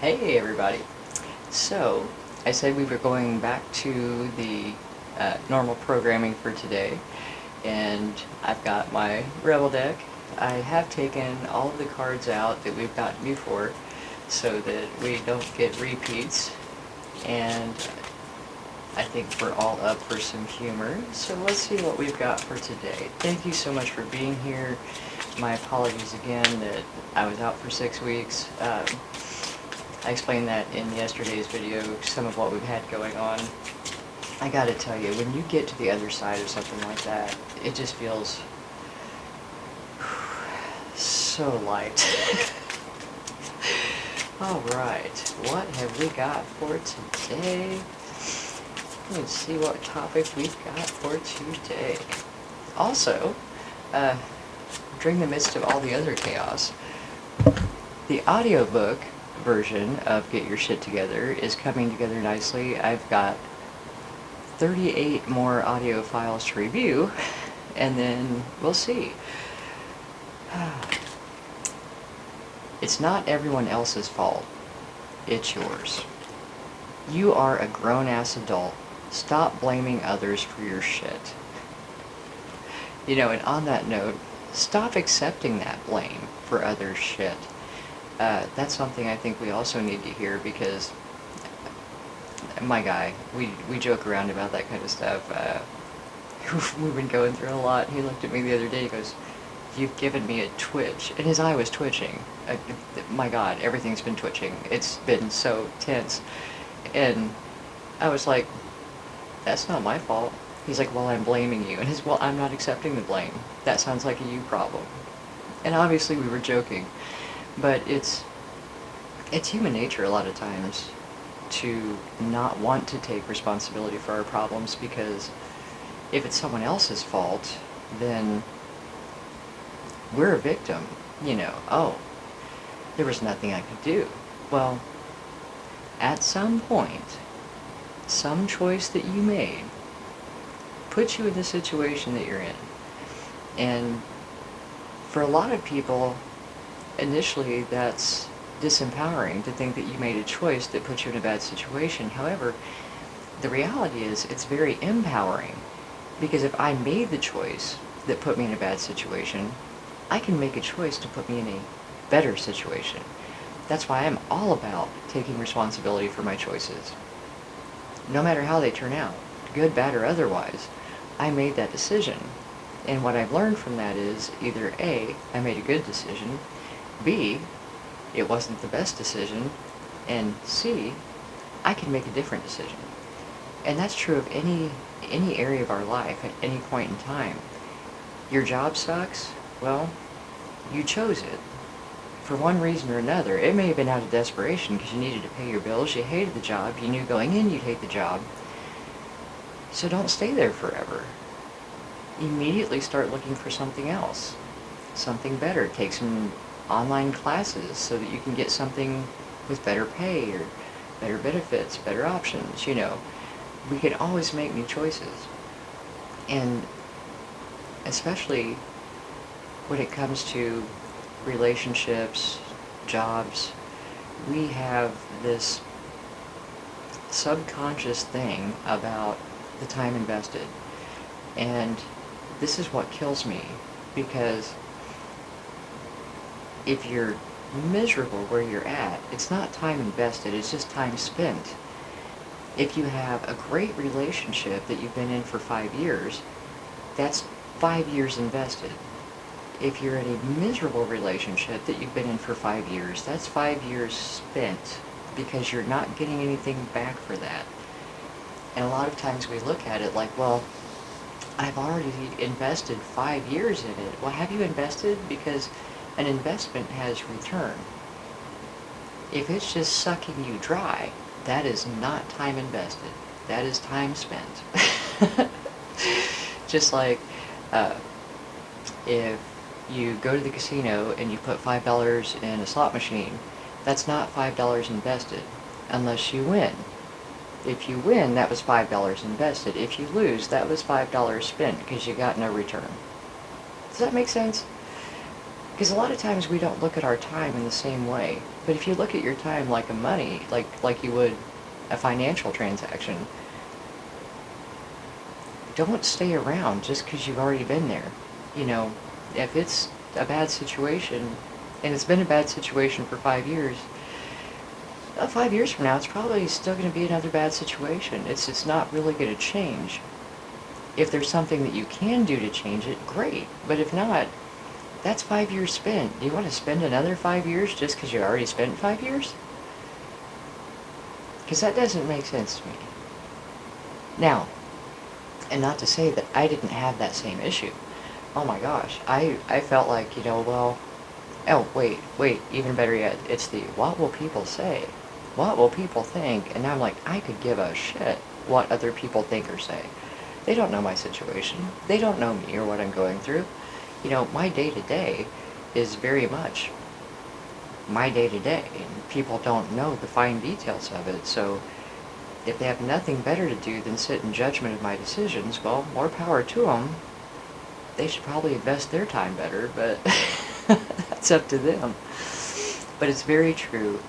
Hey everybody! So, I said we were going back to the normal programming for today, and I've got my Rebel deck. I have taken all of the cards out that we've gotten before so that we don't get repeats, and I think we're all up for some humor, so let's see what we've got for today. Thank you so much for being here. My apologies again that I was out for 6 weeks. I explained that in yesterday's video, some of what we've had going on. I gotta tell you, when you get to the other side of something like that, it just feels so light. Alright, what have we got for today? Let's see what topic we've got for today. Also, during the midst of all the other chaos, the audiobook version of Get Your Shit Together is coming together nicely. I've got 38 more audio files to review, and then we'll see. It's not everyone else's fault. It's yours. You are a grown-ass adult. Stop blaming others for your shit. You know, and on that note, stop accepting that blame for others' shit. That's something I think we also need to hear, because my guy, we joke around about that kind of stuff. We've been going through a lot. He looked at me the other day, he goes, "You've given me a twitch." And his eye was twitching. My God, everything's been twitching. It's been so tense. And I was like, that's not my fault. He's like, "Well, I'm blaming you." And well, I'm not accepting the blame. That sounds like a you problem. And obviously we were joking. But it's human nature a lot of times to not want to take responsibility for our problems, because if it's someone else's fault, then we're a victim. You know, oh, there was nothing I could do. Well, at some point, some choice that you made puts you in the situation that you're in. And for a lot of people, initially that's disempowering to think that you made a choice that put you in a bad situation. However, the reality is it's very empowering, because if I made the choice that put me in a bad situation, I can make a choice to put me in a better situation. That's why I'm all about taking responsibility for my choices. No matter how they turn out, good, bad, or otherwise, I made that decision. And what I've learned from that is either A, I made a good decision, B, it wasn't the best decision, and C, I can make a different decision. And that's true of any area of our life at any point in time. Your job sucks? Well, you chose it. For one reason or another. It may have been out of desperation because you needed to pay your bills, you hated the job, you knew going in you'd hate the job. So don't stay there forever. Immediately start looking for something else. Something better. Take some online classes so that you can get something with better pay or better benefits, better options. You know, we can always make new choices. And especially when it comes to relationships, jobs, we have this subconscious thing about the time invested. And this is what kills me, because if you're miserable where you're at, it's not time invested, it's just time spent. If you have a great relationship that you've been in for 5 years, that's 5 years invested. If you're in a miserable relationship that you've been in for 5 years, that's 5 years spent, because you're not getting anything back for that. And a lot of times we look at it like, well, I've already invested 5 years in it. Well, have you invested? Because an investment has return. If it's just sucking you dry, that is not time invested. That is time spent. Just like if you go to the casino and you put $5 in a slot machine, that's not $5 invested unless you win. If you win, that was $5 invested. If you lose, that was $5 spent because you got no return. Does that make sense? Because a lot of times we don't look at our time in the same way. But if you look at your time like a money, like you would a financial transaction, don't stay around just because you've already been there. You know, if it's a bad situation, and it's been a bad situation for 5 years, 5 years from now, it's probably still going to be another bad situation. It's not really going to change. If there's something that you can do to change it, great. But if not, that's 5 years spent. Do you want to spend another 5 years just because you already spent 5 years? Because that doesn't make sense to me. Now, and not to say that I didn't have that same issue. Oh my gosh, I felt like, well, oh, wait, even better yet, it's the what will people say? What will people think? And now I'm like, I could give a shit what other people think or say. They don't know my situation. They don't know me or what I'm going through. My day-to-day is very much my day-to-day, and people don't know the fine details of it, so if they have nothing better to do than sit in judgment of my decisions, well, more power to them. They should probably invest their time better, but that's up to them. But it's very true.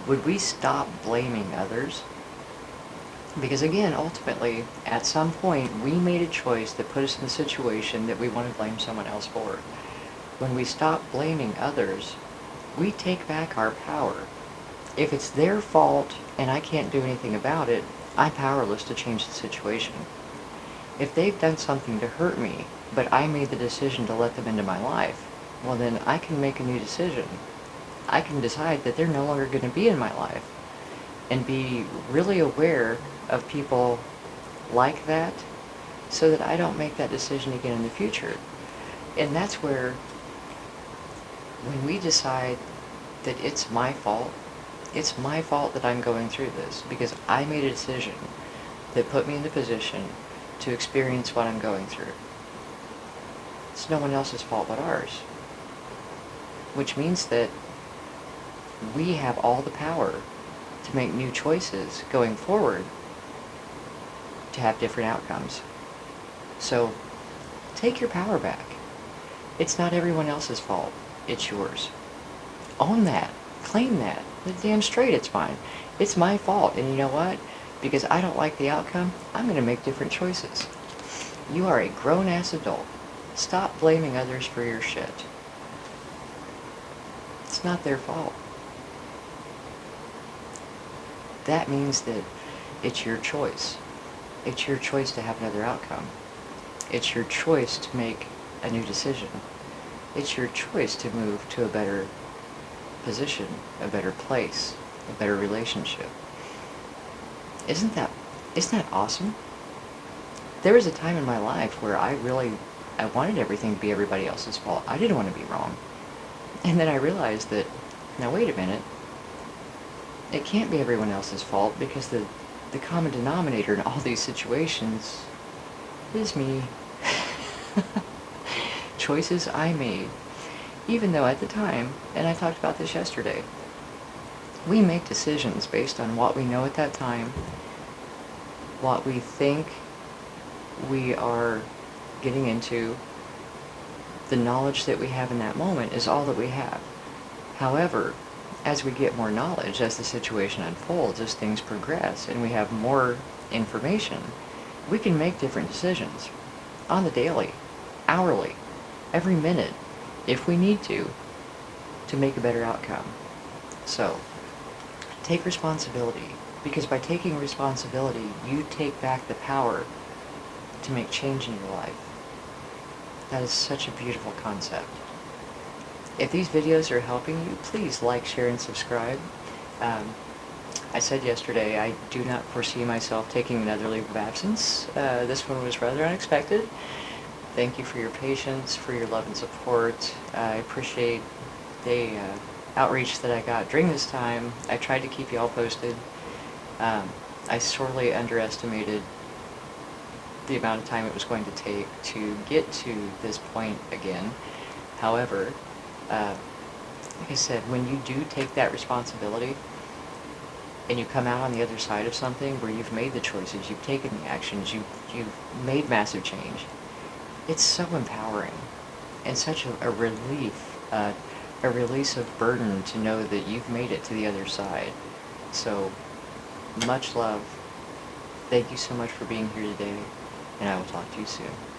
Would we stop blaming others? Because again, ultimately, at some point, we made a choice that put us in a situation that we want to blame someone else for. When we stop blaming others, we take back our power. If it's their fault and I can't do anything about it, I'm powerless to change the situation. If they've done something to hurt me, but I made the decision to let them into my life, well then I can make a new decision. I can decide that they're no longer going to be in my life and be really aware of people like that so that I don't make that decision again in the future. And that's where, when we decide that it's my fault that I'm going through this because I made a decision that put me in the position to experience what I'm going through. It's no one else's fault but ours. Which means that we have all the power to make new choices going forward to have different outcomes. So, take your power back. It's not everyone else's fault. It's yours. Own that. Claim that. Damn straight it's mine. It's my fault, and you know what? Because I don't like the outcome, I'm going to make different choices. You are a grown-ass adult. Stop blaming others for your shit. It's not their fault. That means that it's your choice. It's your choice to have another outcome. It's your choice to make a new decision. It's your choice to move to a better position, a better place, a better relationship. Isn't that awesome? There was a time in my life where I wanted everything to be everybody else's fault. I didn't want to be wrong. And then I realized that, now wait a minute, it can't be everyone else's fault because the common denominator in all these situations is me. Choices I made. Even though at the time, and I talked about this yesterday, we make decisions based on what we know at that time, what we think we are getting into. The knowledge that we have in that moment is all that we have. However, as we get more knowledge, as the situation unfolds, as things progress, and we have more information, we can make different decisions on the daily, hourly, every minute, if we need to make a better outcome. So, take responsibility, because by taking responsibility, you take back the power to make change in your life. That is such a beautiful concept. If these videos are helping you, please like, share, and subscribe. I said yesterday I do not foresee myself taking another leave of absence. This one was rather unexpected. Thank you for your patience, for your love and support. I appreciate the outreach that I got during this time. I tried to keep you all posted. I sorely underestimated the amount of time it was going to take to get to this point again. However, like I said, when you do take that responsibility and you come out on the other side of something where you've made the choices, you've taken the actions, you've made massive change, it's so empowering. and such a relief, a release of burden to know that you've made it to the other side. So, much love. Thank you so much for being here today, and I will talk to you soon.